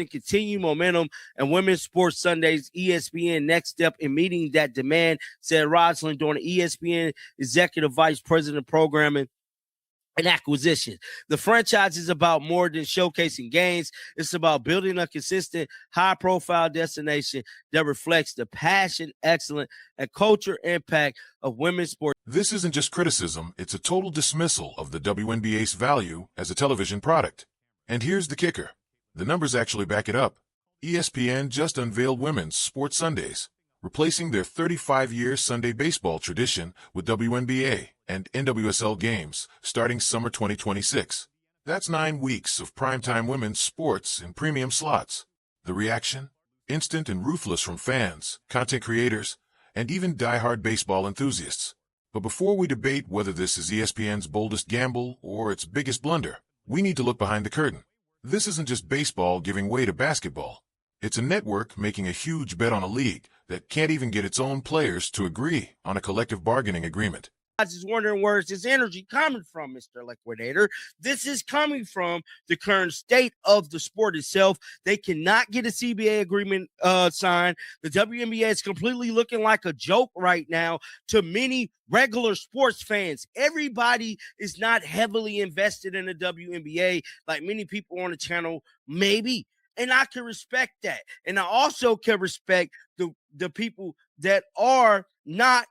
continue momentum and women's sports Sundays. ESPN next step in meeting that demand, said Rosalind Dorn, ESPN executive vice president of programming and acquisition. The franchise is about more than showcasing games. It's about building a consistent, high-profile destination that reflects the passion, excellence, and culture impact of women's sports. This isn't just criticism, it's a total dismissal of the WNBA's value as a television product. And here's the kicker. The numbers actually back it up. ESPN just unveiled Women's Sports Sundays, replacing their 35-year Sunday baseball tradition with WNBA and NWSL games starting summer 2026. That's 9 weeks of primetime women's sports in premium slots. The reaction? Instant and ruthless from fans, content creators, and even die-hard baseball enthusiasts. But before we debate whether this is ESPN's boldest gamble or its biggest blunder, we need to look behind the curtain. This isn't just baseball giving way to basketball. It's a network making a huge bet on a league that can't even get its own players to agree on a collective bargaining agreement. I was just wondering, where's this energy coming from, Mr. Liquidator? This is coming from the current state of the sport itself. They cannot get a CBA agreement signed. The WNBA is completely looking like a joke right now to many regular sports fans. Everybody is not heavily invested in the WNBA like many people on the channel maybe. And I can respect that. And I also can respect the people that are not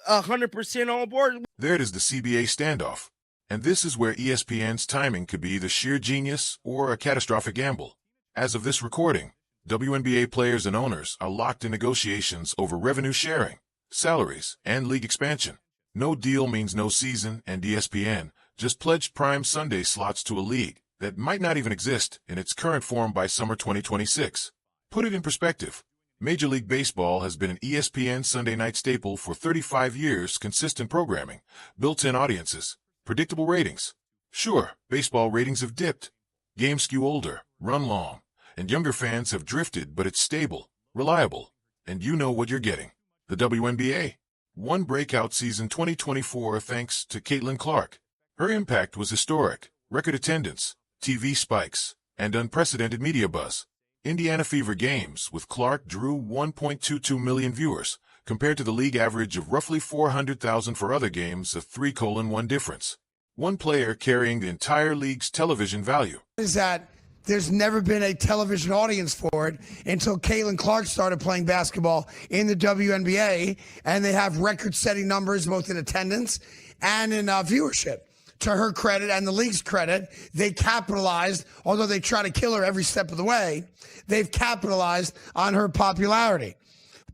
100% on board. There it is, the CBA standoff. And this is where ESPN's timing could be either sheer genius or a catastrophic gamble. As of this recording, WNBA players and owners are locked in negotiations over revenue sharing, salaries, and league expansion. No deal means no season, and ESPN just pledged prime Sunday slots to a league that might not even exist in its current form by summer 2026. Put it in perspective. Major League Baseball has been an ESPN Sunday night staple for 35 years, consistent programming, built-in audiences, predictable ratings. Sure, baseball ratings have dipped. Games skew older, run long, and younger fans have drifted, but it's stable, reliable, and you know what you're getting. The WNBA. One breakout season 2024 thanks to Caitlin Clark. Her impact was historic, record attendance, TV spikes, and unprecedented media buzz. Indiana Fever games with Clark drew 1.22 million viewers, compared to the league average of roughly 400,000 for other games, a 3:1 difference. One player carrying the entire league's television value. Is that there's never been a television audience for it until Caitlin Clark started playing basketball in the WNBA, and they have record-setting numbers both in attendance and in viewership. To her credit and the league's credit, they capitalized, although they try to kill her every step of the way, they've capitalized on her popularity.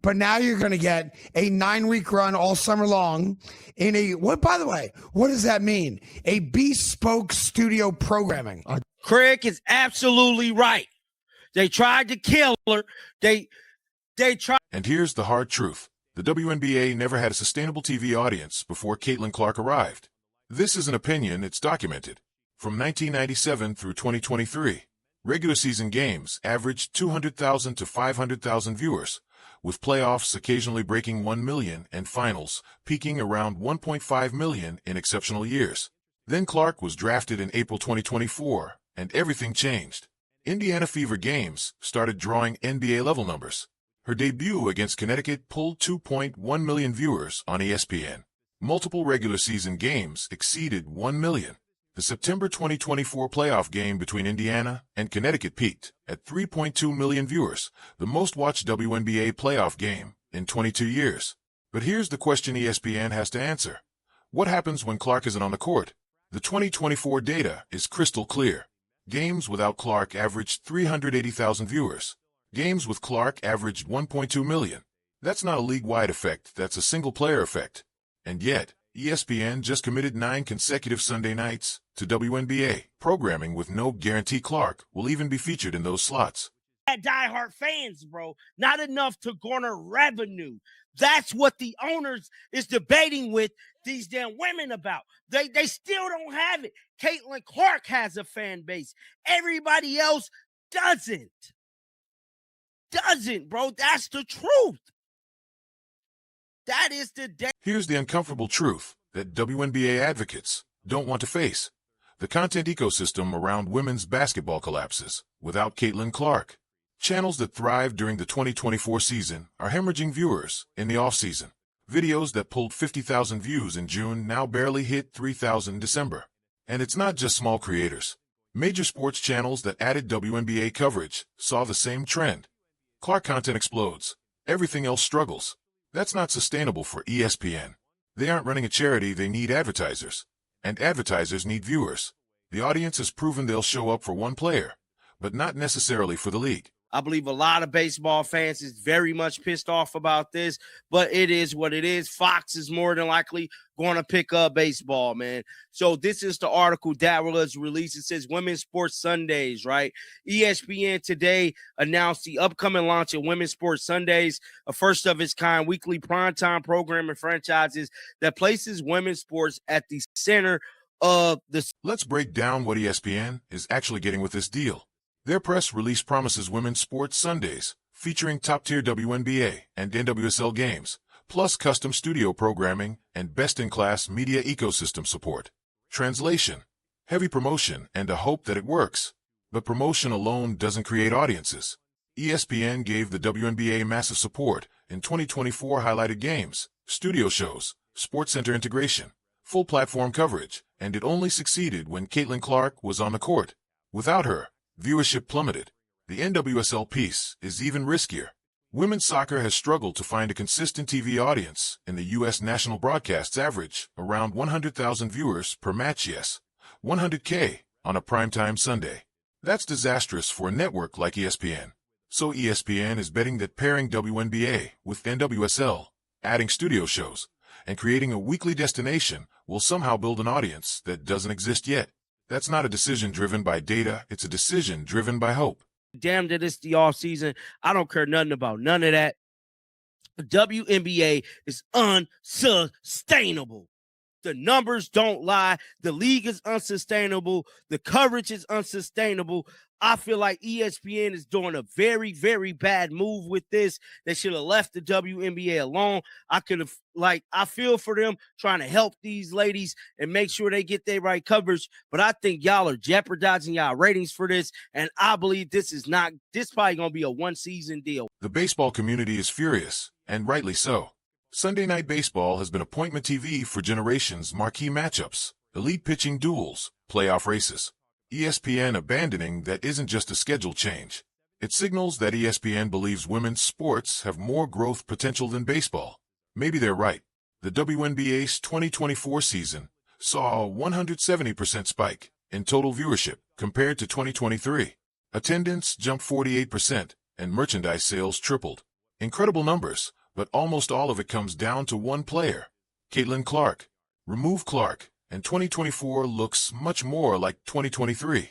But now you're going to get a 9-week run all summer long in a, what, by the way, what does that mean? A bespoke studio programming. Craig is absolutely right. They tried to kill her. They tried. And here's the hard truth. The WNBA never had a sustainable TV audience before Caitlin Clark arrived. This is an opinion, it's documented. From 1997 through 2023, regular season games averaged 200,000 to 500,000 viewers, with playoffs occasionally breaking 1 million and finals peaking around 1.5 million in exceptional years. Then Clark was drafted in April 2024, and everything changed. Indiana Fever games started drawing NBA-level numbers. Her debut against Connecticut pulled 2.1 million viewers on ESPN. Multiple regular season games exceeded 1 million. The September 2024 playoff game between Indiana and Connecticut peaked at 3.2 million viewers, the most-watched WNBA playoff game in 22 years. But here's the question ESPN has to answer. What happens when Clark isn't on the court? The 2024 data is crystal clear. Games without Clark averaged 380,000 viewers. Games with Clark averaged 1.2 million. That's not a league-wide effect, that's a single-player effect. And yet, ESPN just committed 9 consecutive Sunday nights to WNBA programming with no guarantee Clark will even be featured in those slots. Diehard fans, bro. Not enough to garner revenue. That's what the owners is debating with these damn women about. They still don't have it. Caitlin Clark has a fan base. Everybody else doesn't. Bro. That's the truth. That is the day. Here's the uncomfortable truth that WNBA advocates don't want to face. The content ecosystem around women's basketball collapses without Caitlin Clark. Channels that thrived during the 2024 season are hemorrhaging viewers in the offseason. Videos that pulled 50,000 views in June now barely hit 3,000 in December. And it's not just small creators. Major sports channels that added WNBA coverage saw the same trend. Clark content explodes. Everything else struggles. That's not sustainable for ESPN. They aren't running a charity, they need advertisers. And advertisers need viewers. The audience has proven they'll show up for one player, but not necessarily for the league. I believe a lot of baseball fans is very much pissed off about this, but it is what it is. Fox is more than likely going to pick up baseball, man. So this is the article that was released. It says Women's Sports Sundays, right? ESPN today announced the upcoming launch of Women's Sports Sundays, a first of its kind weekly primetime programming franchises that places women's sports at the center of the... Let's break down what ESPN is actually getting with this deal. Their press release promises Women's Sports Sundays, featuring top-tier WNBA and NWSL games, plus custom studio programming and best-in-class media ecosystem support. Translation: heavy promotion and a hope that it works. But promotion alone doesn't create audiences. ESPN gave the WNBA massive support in 2024 highlighted games, studio shows, SportsCenter integration, full platform coverage, and it only succeeded when Caitlin Clark was on the court. Without her, viewership plummeted. The NWSL piece is even riskier. Women's soccer has struggled to find a consistent TV audience, and the U.S. national broadcasts average around 100,000 viewers per match, yes, 100K on a primetime Sunday. That's disastrous for a network like ESPN. So ESPN is betting that pairing WNBA with NWSL, adding studio shows, and creating a weekly destination will somehow build an audience that doesn't exist yet. That's not a decision driven by data, it's a decision driven by hope. Damn that it's the off season. I don't care nothing about none of that. The WNBA is unsustainable. The numbers don't lie. The league is unsustainable. The coverage is unsustainable. I feel like ESPN is doing a very, very bad move with this. They should have left the WNBA alone. I feel for them trying to help these ladies and make sure they get their right coverage. But I think y'all are jeopardizing y'all ratings for this. And I believe this probably going to be a one-season deal. The baseball community is furious, and rightly so. Sunday Night Baseball has been appointment TV for generations. Marquee matchups, elite pitching duels, playoff races. ESPN abandoning that isn't just a schedule change. It signals that ESPN believes women's sports have more growth potential than baseball. Maybe they're right. The WNBA's 2024 season saw a 170% spike in total viewership compared to 2023. Attendance jumped 48%, and merchandise sales tripled. Incredible numbers, but almost all of it comes down to one player, Caitlin Clark. Remove Clark, and 2024 looks much more like 2023.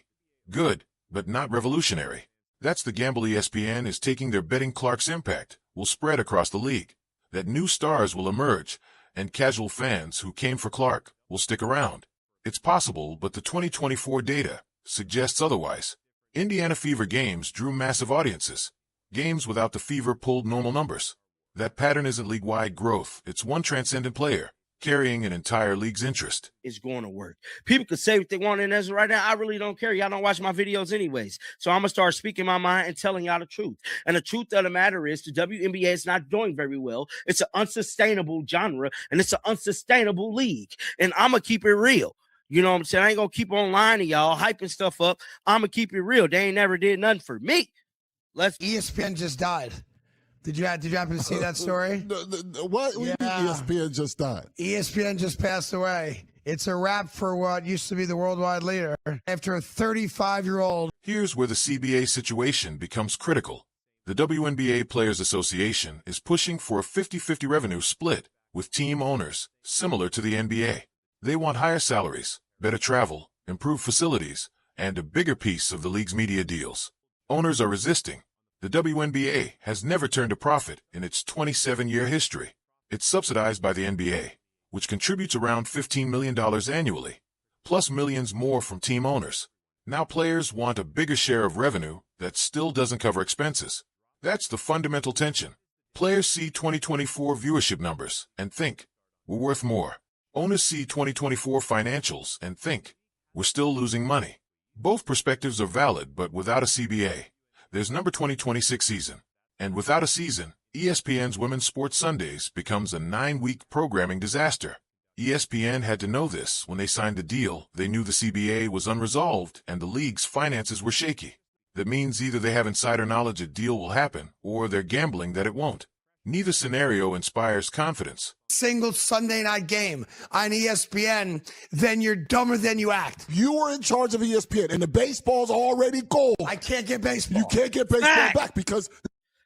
Good, but not revolutionary. That's the gamble ESPN is taking. They're betting Clark's impact will spread across the league, that new stars will emerge, and casual fans who came for Clark will stick around. It's possible, but the 2024 data suggests otherwise. Indiana Fever games drew massive audiences. Games without the Fever pulled normal numbers. That pattern isn't league-wide growth. It's one transcendent player carrying an entire league's interest. It's going to work. People can say what they want in this right now. I really don't care. Y'all don't watch my videos anyways. So I'm going to start speaking my mind and telling y'all the truth. And the truth of the matter is the WNBA is not doing very well. It's an unsustainable genre, and it's an unsustainable league. And I'm going to keep it real. You know what I'm saying? I ain't going to keep on lying to y'all, hyping stuff up. I'm going to keep it real. They ain't never did nothing for me. ESPN just died. Did you happen to see that story? What? Yeah. ESPN just died. ESPN just passed away. It's a wrap for what used to be the worldwide leader after a 35-year-old. Here's where the CBA situation becomes critical. The WNBA Players Association is pushing for a 50-50 revenue split with team owners, similar to the NBA. They want higher salaries, better travel, improved facilities, and a bigger piece of the league's media deals. Owners are resisting. The WNBA has never turned a profit in its 27-year history. It's subsidized by the NBA, which contributes around $15 million annually, plus millions more from team owners. Now players want a bigger share of revenue that still doesn't cover expenses. That's the fundamental tension. Players see 2024 viewership numbers and think, we're worth more. Owners see 2024 financials and think, we're still losing money. Both perspectives are valid, but without a CBA, there's number 2026 season. And without a season, ESPN's Women's Sports Sundays becomes a 9-week programming disaster. ESPN had to know this when they signed the deal. They knew the CBA was unresolved and the league's finances were shaky. That means either they have insider knowledge a deal will happen, or they're gambling that it won't. Neither scenario inspires confidence. Single Sunday night game on ESPN, then you're dumber than you act. You were in charge of ESPN, and the baseball's already gold. I can't get baseball. You can't get baseball back because...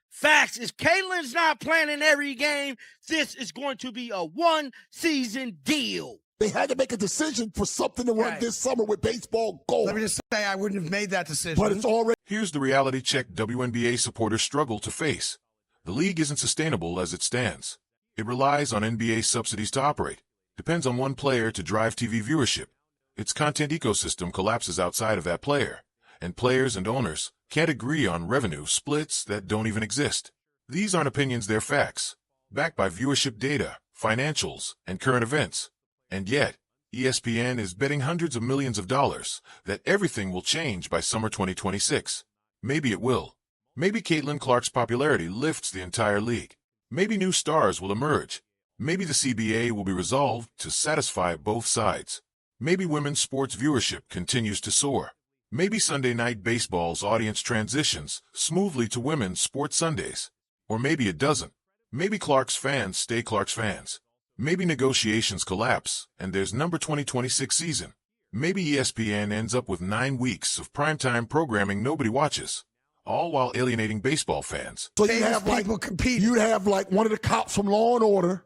Facts. If Caitlin's not playing in every game, this is going to be a one-season deal. They had to make a decision for something to run this summer with baseball gold. Let me just say I wouldn't have made that decision. But it's already... Here's the reality check WNBA supporters struggle to face. The league isn't sustainable as it stands. It relies on NBA subsidies to operate, depends on one player to drive TV viewership. Its content ecosystem collapses outside of that player, and players and owners can't agree on revenue splits that don't even exist. These aren't opinions, they're facts, backed by viewership data, financials, and current events. And yet, ESPN is betting hundreds of millions of dollars that everything will change by summer 2026. Maybe it will. Maybe Caitlin Clark's popularity lifts the entire league. Maybe new stars will emerge. Maybe the CBA will be resolved to satisfy both sides. Maybe women's sports viewership continues to soar. Maybe Sunday Night Baseball's audience transitions smoothly to women's sports Sundays. Or maybe it doesn't. Maybe Clark's fans stay Clark's fans. Maybe negotiations collapse and there's number 2026 season. Maybe ESPN ends up with 9 weeks of primetime programming nobody watches, all while alienating baseball fans. So you have people compete. You'd have like one of the cops from Law and Order,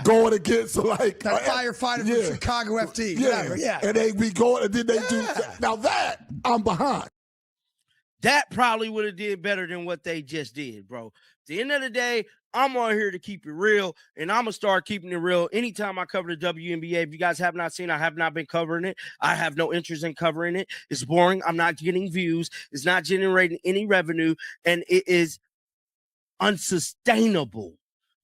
going against like that firefighter from Chicago FD, whatever, and they be going, and then they do. Now that I'm behind. That probably would have did better than what they just did, bro. At the end of the day, I'm on here to keep it real, and I'm going to start keeping it real anytime I cover the WNBA. If you guys have not seen, I have not been covering it. I have no interest in covering it. It's boring. I'm not getting views. It's not generating any revenue, and it is unsustainable.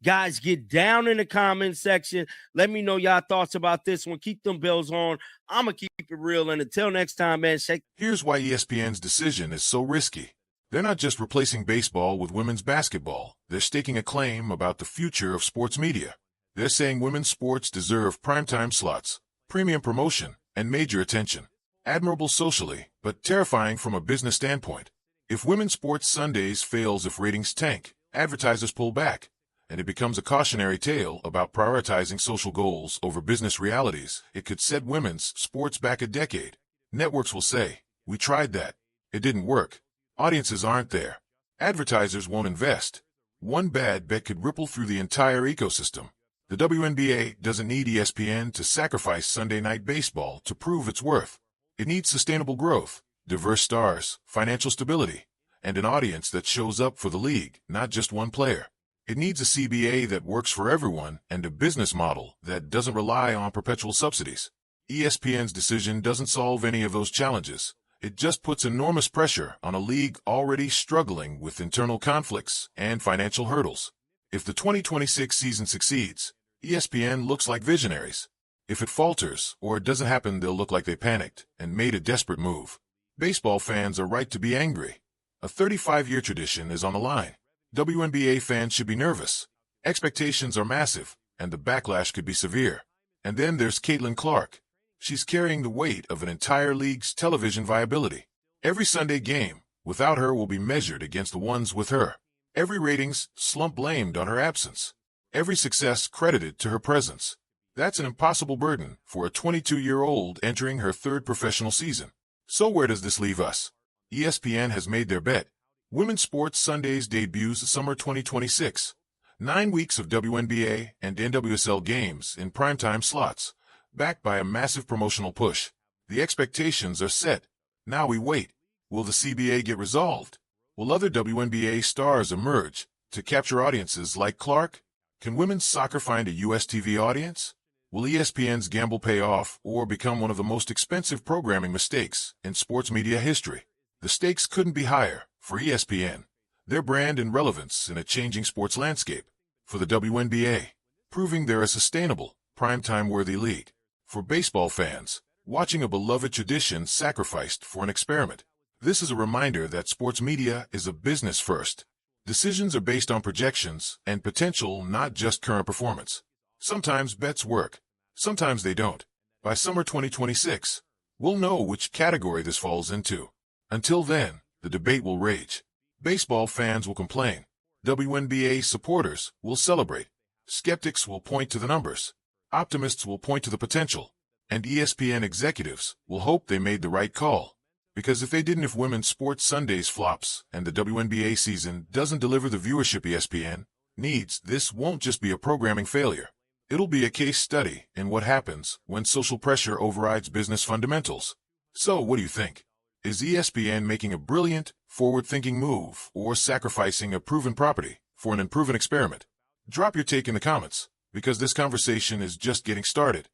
Guys, get down in the comment section. Let me know y'all thoughts about this one. Keep them bells on. I'm going to keep it real, and until next time, man, shake. Here's why ESPN's decision is so risky. They're not just replacing baseball with women's basketball. They're staking a claim about the future of sports media. They're saying women's sports deserve primetime slots, premium promotion, and major attention. Admirable socially, but terrifying from a business standpoint. If Women's Sports Sundays fails, if ratings tank, advertisers pull back, and it becomes a cautionary tale about prioritizing social goals over business realities, it could set women's sports back a decade. Networks will say, "We tried that. It didn't work." Audiences aren't there. Advertisers won't invest. One bad bet could ripple through the entire ecosystem. The WNBA doesn't need ESPN to sacrifice Sunday Night Baseball to prove its worth. It needs sustainable growth, diverse stars, financial stability, and an audience that shows up for the league, not just one player. It needs a CBA that works for everyone and a business model that doesn't rely on perpetual subsidies. ESPN's decision doesn't solve any of those challenges. It just puts enormous pressure on a league already struggling with internal conflicts and financial hurdles. If the 2026 season succeeds, ESPN looks like visionaries. If it falters or it doesn't happen, they'll look like they panicked and made a desperate move. Baseball fans are right to be angry. A 35-year tradition is on the line. WNBA fans should be nervous. Expectations are massive, and the backlash could be severe. And then there's Caitlin Clark. She's carrying the weight of an entire league's television viability. Every Sunday game without her will be measured against the ones with her. Every ratings slump blamed on her absence. Every success credited to her presence. That's an impossible burden for a 22-year-old entering her third professional season. So where does this leave us? ESPN has made their bet. Women's Sports Sundays debuts summer 2026. 9 weeks of WNBA and NWSL games in primetime slots, backed by a massive promotional push. The expectations are set. Now we wait. Will the CBA get resolved? Will other WNBA stars emerge to capture audiences like Clark? Can women's soccer find a US TV audience? Will ESPN's gamble pay off or become one of the most expensive programming mistakes in sports media history? The stakes couldn't be higher for ESPN, their brand and relevance in a changing sports landscape. For the WNBA, proving they're a sustainable, primetime-worthy league. For baseball fans, watching a beloved tradition sacrificed for an experiment. This is a reminder that sports media is a business first. Decisions are based on projections and potential, not just current performance. Sometimes bets work, sometimes they don't. By summer 2026, we'll know which category this falls into. Until then, the debate will rage. Baseball fans will complain. WNBA supporters will celebrate. Skeptics will point to the numbers. Optimists will point to the potential. And ESPN executives will hope they made the right call. Because if they didn't, if Women's Sports Sundays flops and the WNBA season doesn't deliver the viewership ESPN needs, this won't just be a programming failure. It'll be a case study in what happens when social pressure overrides business fundamentals. So what do you think? Is ESPN making a brilliant, forward-thinking move or sacrificing a proven property for an unproven experiment? Drop your take in the comments, because this conversation is just getting started.